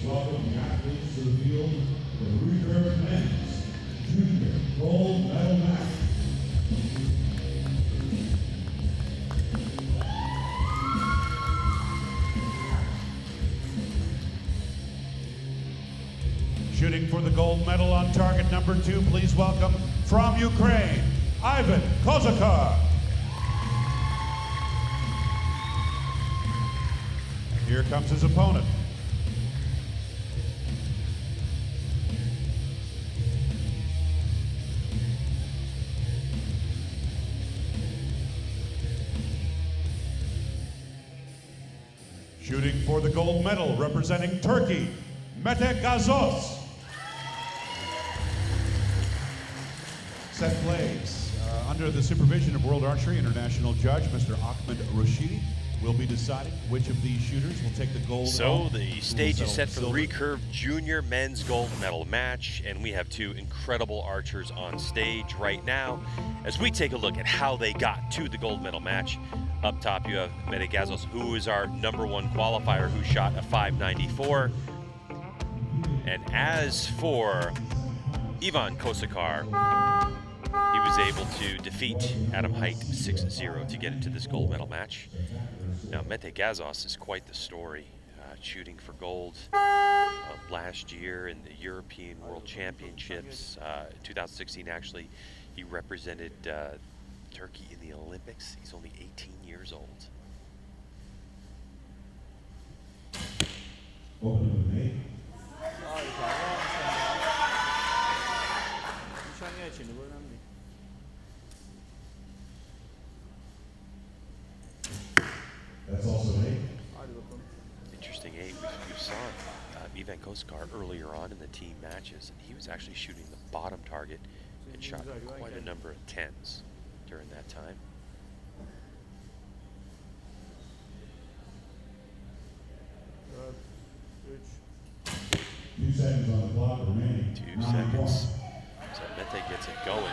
welcome the athletes to the field for the recurve men's junior gold medal match. Shooting for the gold medal on target number 2, please welcome from Ukraine, Ivan Kozhokar. Here comes his opponent. Shooting for the gold medal, representing Turkey, Mete Gazoz. Set plays under the supervision of World Archery International Judge, Mr. Ahmed Rashidi, will be deciding which of these shooters will take the gold. So the stage is set for the recurve junior men's gold medal match, and we have two incredible archers on stage right now as we take a look at how they got to the gold medal match. Up top you have Mete Gazoz, who is our #1 qualifier, who shot a 594. And as for Ivan Kozhokar, he was able to defeat Adam Height 6-0 to get into this gold medal match. Now, Mete Gazoz is quite the story, shooting for gold last year in the European World Championships. 2016, actually, he represented Turkey in the Olympics. He's only 18 years old. That's also an 8. Interesting 8. We saw Ivan Kozhokar earlier on in the team matches, and he was actually shooting the bottom target and shot quite a number of 10s during that time. Two seconds on the clock remaining. 2 seconds. So Mete gets it going.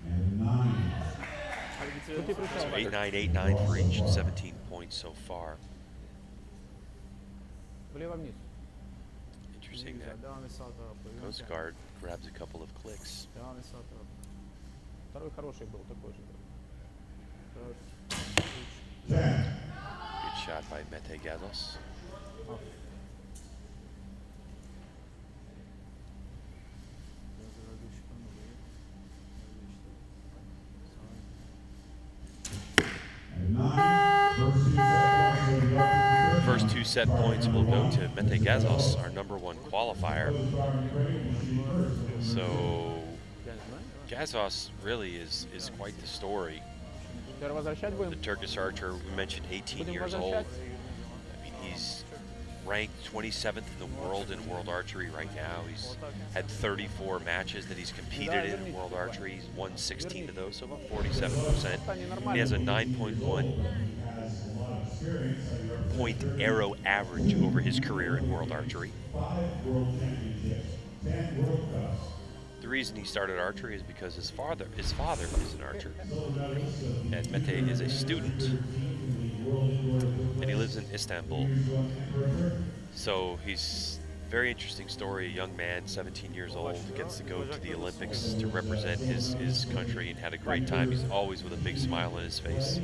And 9. So 8-9, 8-9 for each, 17 points so far. Interesting that Kozhokar grabs a couple of clicks. Good shot by Mete Gazoz. First 2 set points will go to Mete Gazoz, our #1 qualifier. So Gazoz really is quite the story. The Turkish archer, we mentioned, 18 years old. I mean, he's ranked 27th in the world in world archery right now. He's had 34 matches that he's competed in world archery. He's won 16 of those, so about 47%. He has a 9.1 point arrow average over his career in world archery. The reason he started archery is because his father is an archer, and Mete is a student, and he lives in Istanbul. So he's a very interesting story. A young man, 17 years old, gets to go to the Olympics to represent his country and had a great time. He's always with a big smile on his face.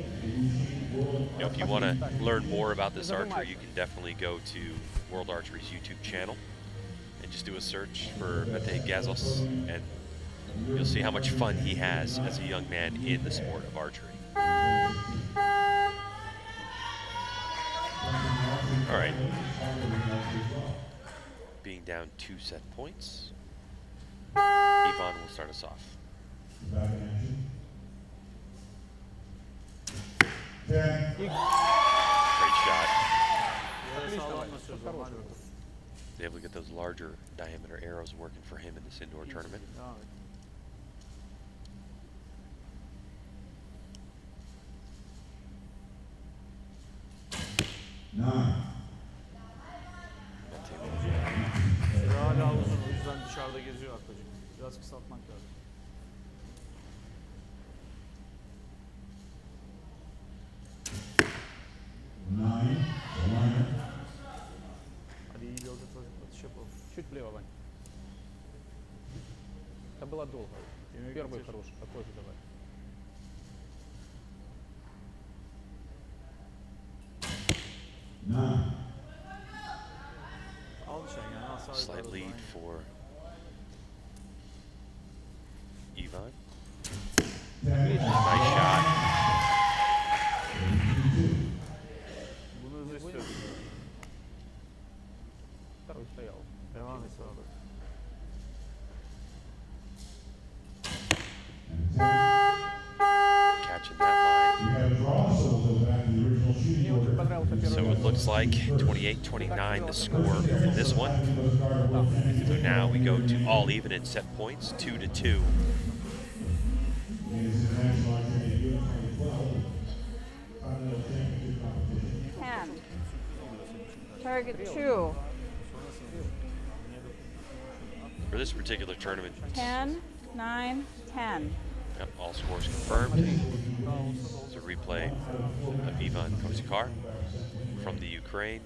You know, if you want to learn more about this archer, you can definitely go to World Archery's YouTube channel and just do a search for Mete Gazoz, and you'll see how much fun he has as a young man in the sport of archery. All right. Being down 2 set points, Ivan will start us off. Great shot. Able to get those larger diameter arrows working for him in this indoor tournament. 9. Hala uzun, o yüzden dışarıda geziyor arkadaşım. Biraz kısaltmak lazım. была долгая. Первый хороший, такой же давай. Nine. Al düşen yani hasar Slight yukarıda lead aynı. for Ivan. Ten. Nice shot. Bunu hızlı istiyoruz. Второй стоял. Devam et abi. Catching that line. We got a draw, so we'll go back to the original shooting Мне очень order. понравился первый So it looks like 28-29 the score in this one. So now we go to all even in set points, 2-2. Is International Archery Youth 2012 Continental Championship competition. 10. Target 2. For this particular tournament, 10, 9, 10. yep, all scores confirmed. It's a replay of Ivan Kozhokar from the Ukraine.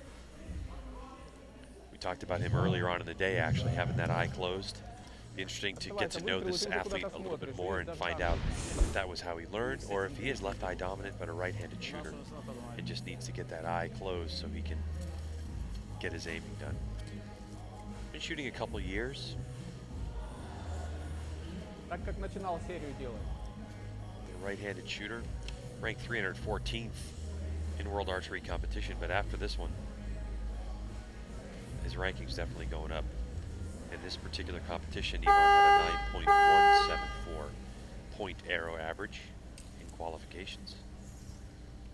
We talked about him earlier on in the day, actually having that eye closed. Be interesting to get to know this athlete a little bit more and find out if that was how he learned or if he is left eye dominant but a right-handed shooter and just needs to get that eye closed so he can get his aiming done. Been shooting a couple years. Так как начинал серию делать. A right-handed shooter, ranked 314th in world archery competition, but after this one, his ranking's definitely going up. In this particular competition, Ivan had a 9.174 point arrow average in qualifications,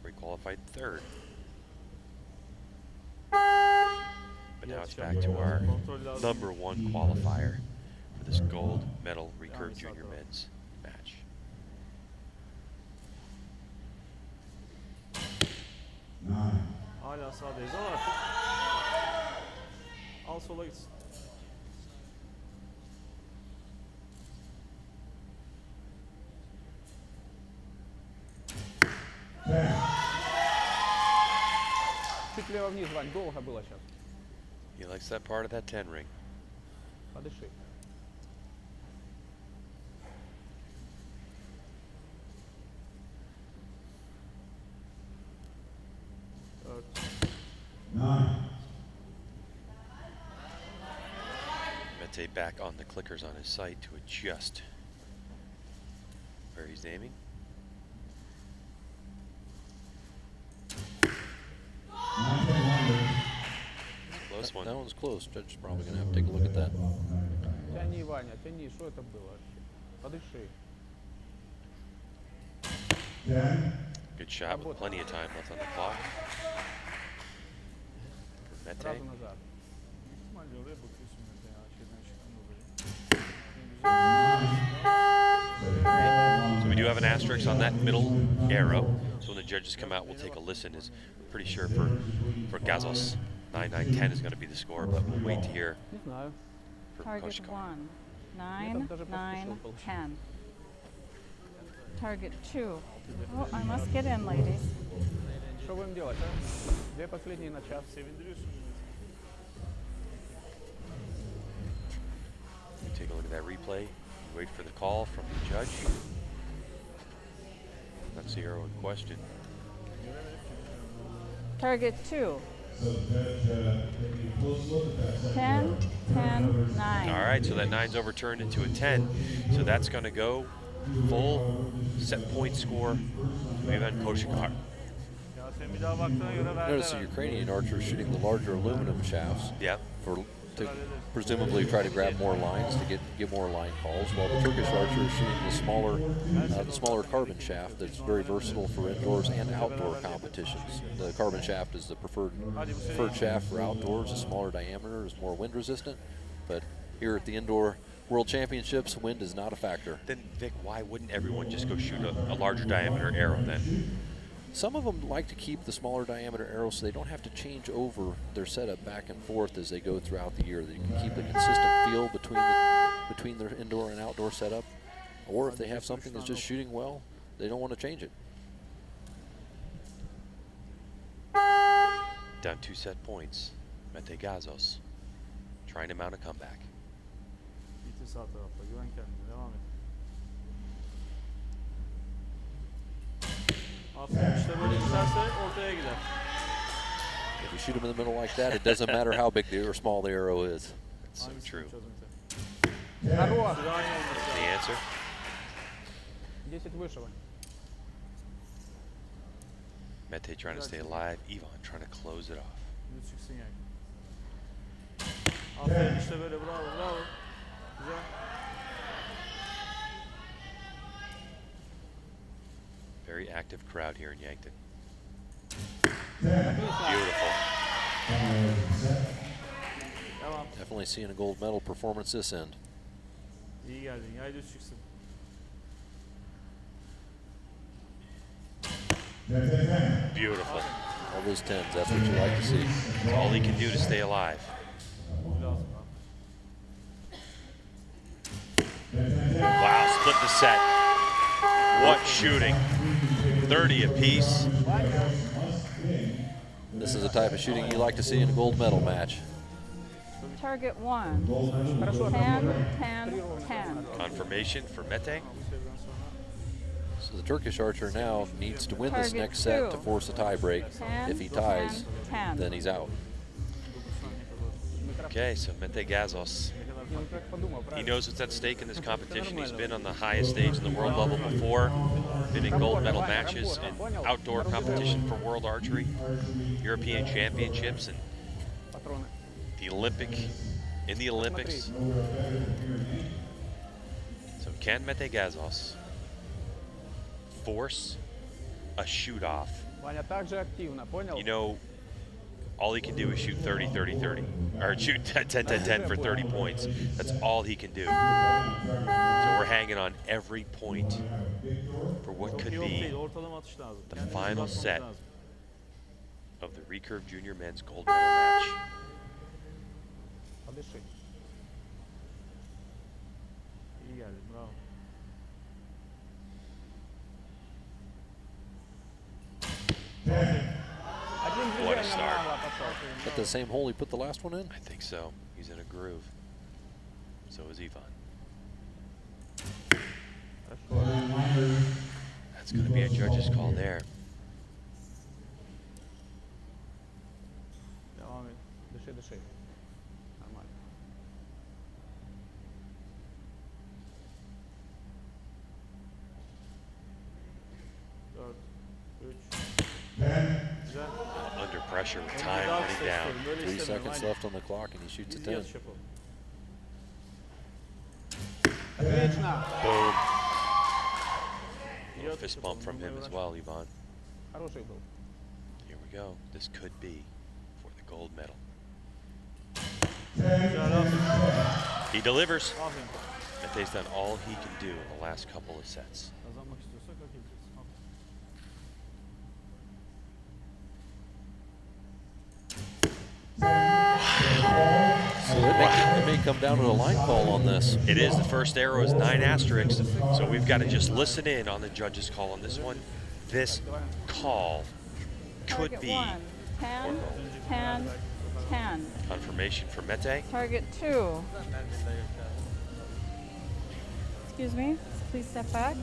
where he qualified third. But now it's back to our number one qualifier for this gold medal recurve junior men's match. Nine. Hala sağdayız ama artık al sola gitsin. Ten. Чуть влево вниз, Вань, долго было сейчас. He likes that part of that 10 ring. Подыши. Dört. Nine. Mete back on the clickers on his sight to adjust where he's aiming. Close one. That one's close. Judge is probably going to have to take a look at that. Тяни, Ваня, тяни. Что это было вообще? Подыши. Ten. Good shot with plenty of time left on the clock. For Mete. Сразу назад. İhtimalle oraya bakıyorsun mesela ya, şeyden çıkan dolayı. So we do have an asterisk on that middle arrow. So when the judges come out, we'll take a listen. Is pretty sure for Gazoz, 9-9-10 is going to be the score, but we'll wait to hear Не знаю. for Target Kozhokar. 1. 9, 9, 10. Target 2. Oh, I must get in, ladies. Что будем делать, а? Две последние на час. Sevindiriyorsun. Take a look at that replay. Wait for the call from the judge. That's the arrow in question. Target 2. So Judge, taking a close look at that second 10, arrow. 10, 9. All right, so that 9's overturned into a 10. So that's going to go full set point score to Ivan Kozhokar. Ya sen bir daha baktığına göre verdi Notice the herhalde. Ukrainian archers shooting the larger aluminum shafts Yep. to presumably try to grab more lines to get more line calls, while the Turkish archer is shooting the smaller carbon shaft that's very versatile for indoors and outdoor competitions. The carbon shaft is the preferred shaft for outdoors. A smaller diameter is more wind resistant, but here at the indoor World Championships, wind is not a factor. Then, Vic, why wouldn't everyone just go shoot a larger diameter arrow then? Some of them like to keep the smaller diameter arrows so they don't have to change over their setup back and forth as they go throughout the year. They can keep a consistent feel between their indoor and outdoor setup. Or if they have something that's just shooting well, they don't want to change it. Down 2 set points. Mete Gazoz trying to mount a comeback. Vites sağ tarafta. Güven kendine. Devam et. Aferin, işte böyle giderse ortaya gider. If you shoot him in the middle like that, it doesn't matter how big or small the arrow is. So Hangisini true. yapacağız Mete? Хорош. Süre aynı olması The lazım. answer? 10 выше, Вань. Mete trying to stay alive. Ivan trying to close it off. Şimdi çıksın yani. Aferin, işte böyle. Bravo, bravo. Güzel. Very active crowd here in Yankton. 10. Beautiful. Devam. Definitely seeing a gold medal performance this end. İyi geldin. Yay düz çıksın. 10, 10, 10. Beautiful. All those 10s, that's what you like to see. It's all he can do to stay alive. Bu lazım abi. Wow, split the set. What shooting. 30 apiece. This is the type of shooting you like to see in a gold medal match. Target 1. 10, 10, 10. Confirmation for Mete. Bu seriden sonra So the Turkish archer now needs to win this Target next set to 2. force a tie break. 10, If he ties, 10. then he's out. 9 saniye kadar. Okay, so Mete Gazoz. Ne kadar Не, он так подумал, He правильно. knows what's at stake in this competition. He's been on the highest stage in the world level before, been in gold medal matches in outdoor competition for World Archery, European Championships, and Патроны. the Olympics. So can Mete Gazoz force a shoot-off? Ваня также активно, понял? You know, all he can do is shoot 30, 30, 30. Or shoot 10, 10, 10, 10 for 30 points. That's all he can do. So we're hanging on every point for what could Yok değil, be ortalama atış lazım. the Kendinizi final bakmanız set. lazım. of the recurve junior men's gold medal match. Подыши. İyi geldin, bravo. Один What a движение start. мало пошел. At the same hole he put the last one in? I think so. He's in a groove. So is Ivan. That's going to be a judge's call there. Devam et. Дыши, дыши. Нормально. Dört, üç. 10. Güzel. Under pressure with time Daha running kısa down. istiyorum, böyle 3 istemiyorum, seconds aynen. left on the clock and he shoots a Biz 10. yatış yapalım. Отлично. Boom. İyi Little atış fist bump yapalım, from him bununla as uğraşmayalım. well, Ivan. Хороший был. Here we go. This could be for the gold medal. Güzel, aferin. He delivers. Aferin. Mete's done all he can do in the last couple of sets. Kazanmak istiyorsak hak edeceğiz. Aferin. So it may come down to a line call on this. It is. The first arrow is 9 asterisks, so we've got to just listen in on the judge's call on this one. This call could Target be 1. 10, 10, 10. confirmation for Mete. Target 2. Excuse me. Please step back.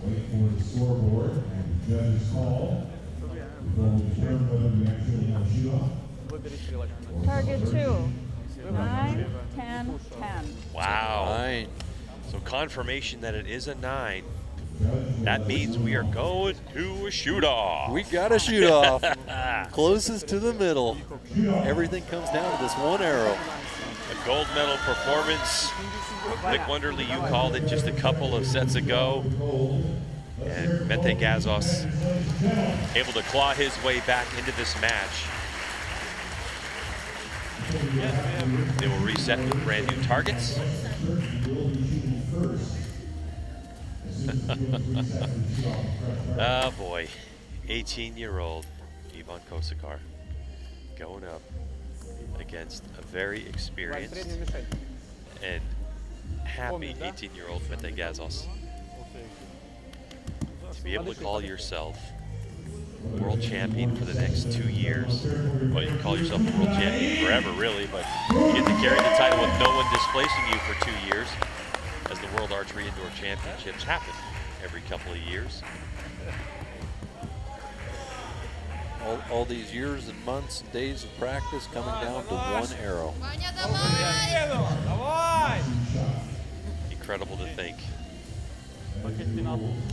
Wait for the scoreboard and the judge's call. Before we determine whether we actually have a shoot-off. Выбери стрелок. Target 2. 9, 10, 10. Wow. Nine. So confirmation that it is a 9. That means we are going to a shoot-off. We got a shoot off. Closest to the middle. Everything comes down to this one arrow. A gold medal performance. Nick Wonderly, you called it just a couple of sets ago. And Mete Gazoz able to claw his way back into this match. They will reset with brand new targets. Oh boy, 18-year-old Ivan Kozhokar going up against a very Вань, experienced среднюю мишень. and happy 18-year-old Mete Gazoz. Ortaya gidiyor. To be able to call yourself world champion for the next 2 years. Well, you can call yourself a world champion forever, really, but you get to carry the title with no one displacing you for 2 years, as the World Archery Indoor Championships happen every couple of years. All these years and months and days of practice coming down to one arrow. Incredible to think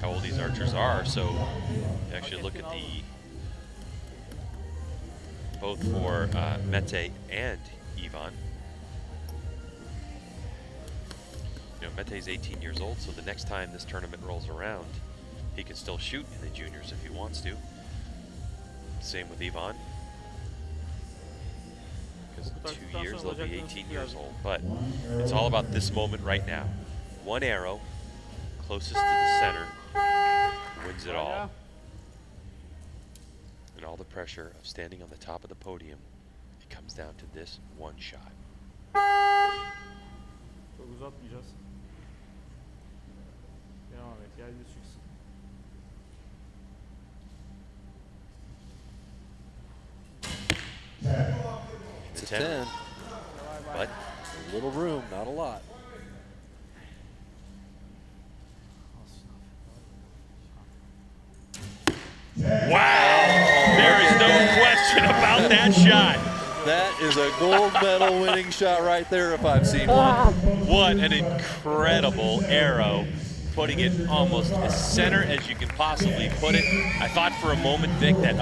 how old these archers are. So you actually look at both for Mete and Ivan. You know, Mete's 18 years old, so the next time this tournament rolls around, he can still shoot in the juniors if he wants to. Same with Ivan, because in 2 years they'll be 18 years old. But it's all about this moment right now. One arrow closest to the center wins it all. And all the pressure of standing on the top of the podium, it comes down to this one shot. Çok uzatmayacağız. Devam et. Geldi çıksın. It's a 10, but a little room, not a lot. wow, there is no question about that shot. That is a gold medal winning shot right there if I've seen one. What an incredible arrow, putting it almost as center as you can possibly put it. I thought for a moment, Vic, that,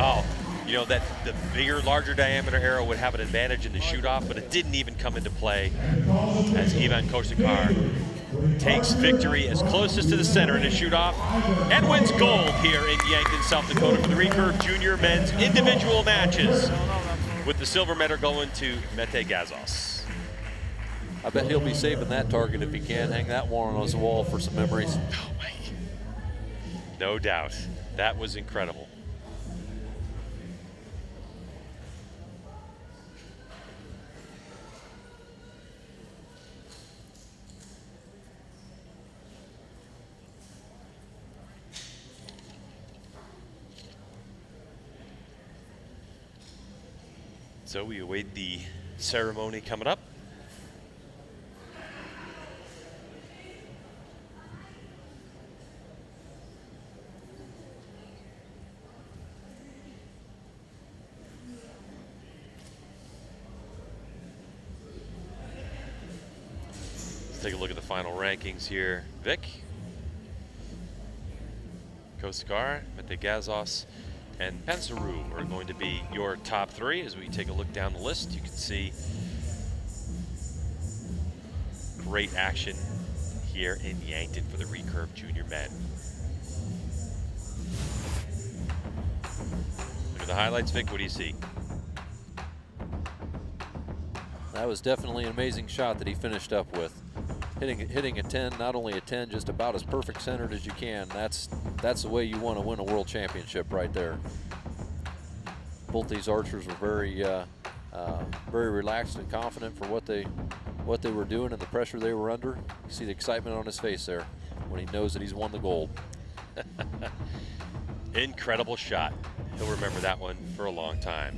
you know, that the bigger, larger diameter arrow would have an advantage in the shoot-off, but it didn't even come into play as Ivan Kozhokar takes victory as closest to the center in his shoot-off and wins gold here in Yankton, South Dakota for the recurve junior men's individual matches, with the silver medal going to Mete Gazoz. I bet he'll be saving that target if he can. Hang that one on his wall for some memories. Oh my God. No doubt. That was incredible. So we await the ceremony coming up. Let's take a look at the final rankings here. Vic, Kozhokar, Mete Gazoz, and Pansaru are going to be your top three. As we take a look down the list, you can see great action here in Yankton for the recurve junior men. Look at the highlights, Vic. What do you see? That was definitely an amazing shot that he finished up with. Hitting a 10, not only a 10, just about as perfect centered as you can. That's the way you want to win a world championship right there. Both these archers were very relaxed and confident for what they were doing and the pressure they were under. You see the excitement on his face there when he knows that he's won the gold. Incredible shot. He'll remember that one for a long time.